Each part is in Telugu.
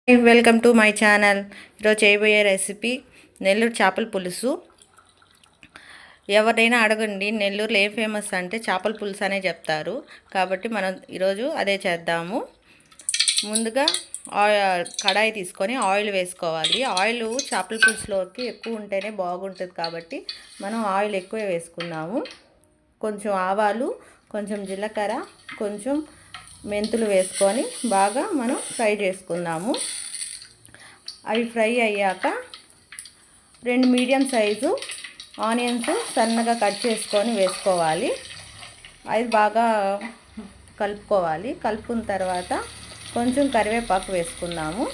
Welcome to my channel. ఈరోజు చేయబోయే రెసిపీ నెల్లూరు చేపల పులుసు. ఎవరైనా అడగండి నెల్లూరులో ఏం ఫేమస్ అంటే చేపల పులుసు అనే చెప్తారు. కాబట్టి మనం ఈరోజు అదే చేద్దాము. ముందుగా కడాయి తీసుకొని ఆయిల్ వేసుకోవాలి. ఆయిల్ చేపల పులుసులోకి ఎక్కువ ఉంటేనే బాగుంటుంది కాబట్టి మనం ఆయిల్ ఎక్కువ వేసుకున్నాము. కొంచెం ఆవాలు, కొంచెం జీలకర్ర, కొంచెం మెంతులు వేసుకొని బాగా మనం ఫ్రై చేసుకుందాము. అవి ఫ్రై అయ్యాక 2 మీడియం సైజు ఆనియన్స్ సన్నగా కట్ చేసుకొని వేసుకోవాలి. అది బాగా కలుపుకోవాలి. కలుపుకున్న తర్వాత కొంచెం కరివేపాకు వేసుకుందాము.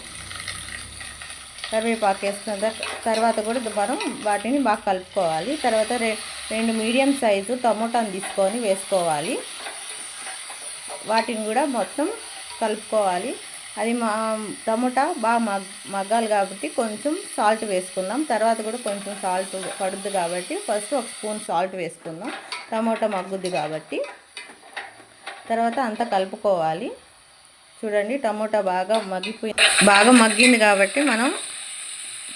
కరివేపాకు వేసుకున్న తర్వాత కూడా మనం వాటిని బాగా కలుపుకోవాలి. తర్వాత 2 మీడియం సైజు టమోటాను తీసుకొని వేసుకోవాలి. వాటిని కూడా మొత్తం కలుపుకోవాలి. అది టమోటా బాగా మగ్గాలి కాబట్టి కొంచెం సాల్ట్ వేసుకుందాం. తర్వాత కూడా కొంచెం సాల్ట్ పడుద్ది కాబట్టి ఫస్ట్ 1 స్పూన్ సాల్ట్ వేసుకుందాం. టమోటా మగ్గుద్ది కాబట్టి తర్వాత అంతా కలుపుకోవాలి. చూడండి, టమోటా బాగా మగ్గింది కాబట్టి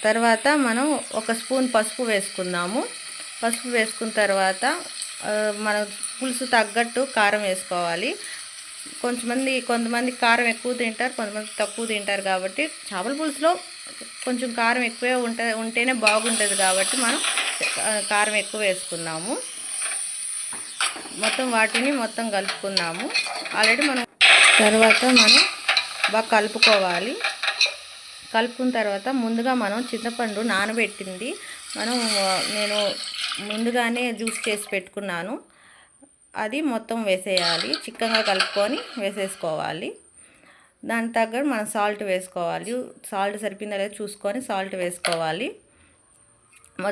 తర్వాత మనం 1 స్పూన్ పసుపు వేసుకుందాము. పసుపు వేసుకున్న తర్వాత మన పులుసు తగ్గట్టు కారం వేసుకోవాలి. కొంతమంది కారం ఎక్కువ తింటారు, కొంతమంది తక్కువ తింటారు. కాబట్టి చేపల పులుసులో కొంచెం కారం ఎక్కువే ఉంటేనే బాగుంటుంది కాబట్టి మనం కారం ఎక్కువ వేసుకున్నాము. వాటిని కలుపుకున్నాము. ఆల్రెడీ తర్వాత మనం బాగా కలుపుకోవాలి. కలుపుకున్న తర్వాత ముందుగా మనం చింతపండు నానబెట్టింది నేను ముందుగానే జ్యూస్ చేసి పెట్టుకున్నాను. అది మొత్తం వేసేయాలి. చిక్కగా కలుపుకొని వేసేసుకోవాలి. దాని తగ్గట్టు మనం సాల్ట్ వేసుకోవాలి. సాల్ట్ సరిపోయిందా లేదా చూసుకొని సాల్ట్ వేసుకోవాలి.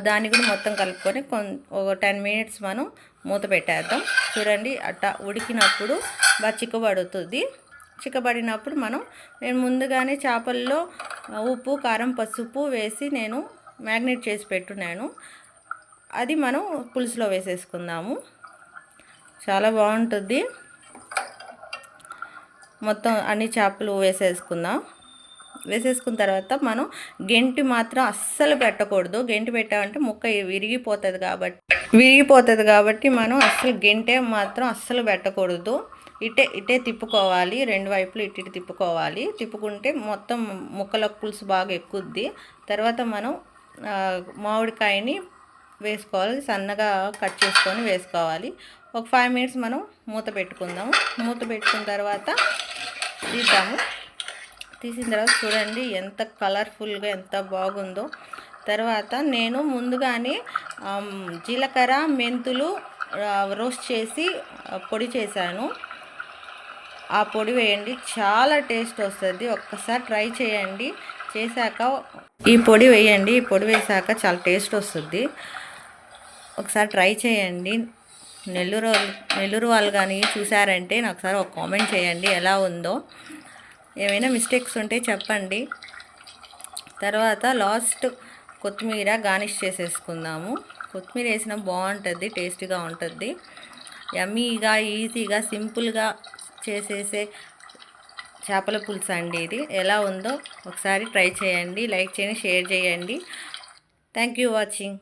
దాన్ని కూడా మొత్తం కలుపుకొని ఒక 10 మినిట్స్ మనం మూత పెట్టేద్దాం. చూడండి, అట్టా ఉడికినప్పుడు బాగా చిక్కబడుతుంది. చిక్కబడినప్పుడు నేను ముందుగానే చేపల్లో ఉప్పు, కారం, పసుపు వేసి నేను మ్యాగ్నేట్ చేసి పెట్టున్నాను. అది మనం పులుసులో వేసేసుకుందాము. చాలా బాగుంటుంది. మొత్తం అన్ని చేపలు వేసేసుకుందాం. వేసేసుకున్న తర్వాత మనం గెంటి మాత్రం అస్సలు పెట్టకూడదు. గెంటి పెట్టామంటే ముక్క విరిగిపోతుంది కాబట్టి మనం గెంటే మాత్రం అస్సలు పెట్టకూడదు. ఇటే తిప్పుకోవాలి. 2 వైపులు ఇటు తిప్పుకోవాలి. తిప్పుకుంటే మొత్తం ముక్కల పులుసు బాగా ఎక్కుద్ది. తర్వాత మనం మామిడికాయని వేసుకోవాలి. సన్నగా కట్ చేసుకొని వేసుకోవాలి. ఒక 5 మినిట్స్ మనం మూత పెట్టుకుందాము. మూత పెట్టుకున్న తర్వాత తీసిన తర్వాత చూడండి ఎంత కలర్ఫుల్గా ఎంత బాగుందో. తర్వాత నేను ముందుగానే జీలకర్ర, మెంతులు రోస్ట్ చేసి పొడి చేశాను. ఆ పొడి వేయండి, చాలా టేస్ట్ వస్తుంది. ఒక్కసారి ట్రై చేయండి. చేశాక ఈ పొడి వేయండి. ఈ పొడి వేసాక చాలా టేస్ట్ వస్తుంది. ఒకసారి ట్రై చేయండి. నెల్లూరు వాళ్ళు కానీ చూసారంటే నాకు ఒకసారి ఒక కామెంట్ చేయండి ఎలా ఉందో. ఏమైనా మిస్టేక్స్ ఉంటే చెప్పండి. తర్వాత లాస్ట్ కొత్తిమీర గార్నిష్ చేసేసుకుందాము. కొత్తిమీర వేసినా బాగుంటుంది, టేస్టీగా ఉంటుంది. యమ్మీగా, ఈజీగా, సింపుల్గా చేసేసే చేపల పులుసు అండి ఇది. ఎలా ఉందో ఒకసారి ట్రై చేయండి. లైక్ చేయండి, షేర్ చేయండి. Thank you watching.